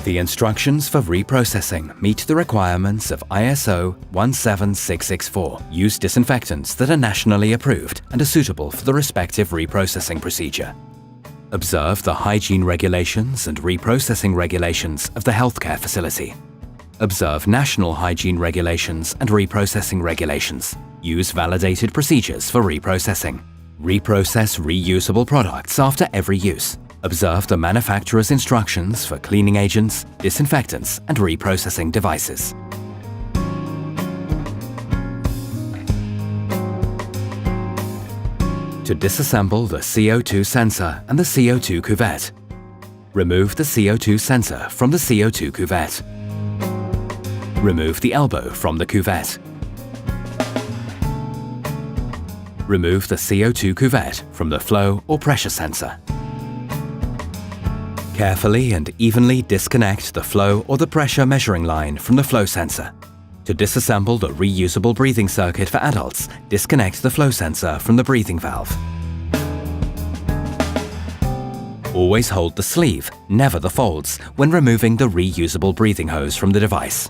The instructions for reprocessing meet the requirements of ISO 17664. Use disinfectants that are nationally approved and are suitable for the respective reprocessing procedure. Observe the hygiene regulations and reprocessing regulations of the healthcare facility. Observe national hygiene regulations and reprocessing regulations. Use validated procedures for reprocessing. Reprocess reusable products after every use. Observe the manufacturer's instructions for cleaning agents, disinfectants, and reprocessing devices. To disassemble the CO2 sensor and the CO2 cuvette, remove the CO2 sensor from the CO2 cuvette. Remove the elbow from the cuvette. Remove the CO2 cuvette from the flow or pressure sensor. Carefully and evenly disconnect the flow or the pressure measuring line from the flow sensor. To disassemble the reusable breathing circuit for adults, disconnect the flow sensor from the breathing valve. Always hold the sleeve, never the folds, when removing the reusable breathing hose from the device.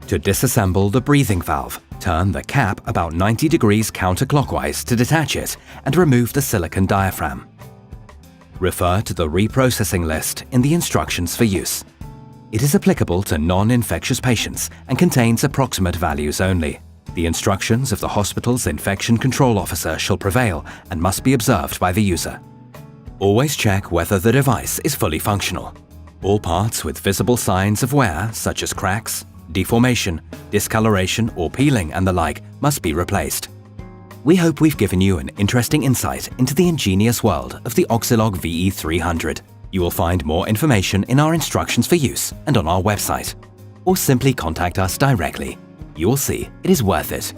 To disassemble the breathing valve, turn the cap about 90 degrees counterclockwise to detach it and remove the silicon diaphragm. Refer to the reprocessing list in the instructions for use. It is applicable to non-infectious patients and contains approximate values only. The instructions of the hospital's infection control officer shall prevail and must be observed by the user. Always check whether the device is fully functional. All parts with visible signs of wear, such as cracks, deformation, discoloration or peeling and the like, must be replaced. We hope we've given you an interesting insight into the ingenious world of the Oxylog VE300. You will find more information in our instructions for use and on our website. Or simply contact us directly. You will see it is worth it.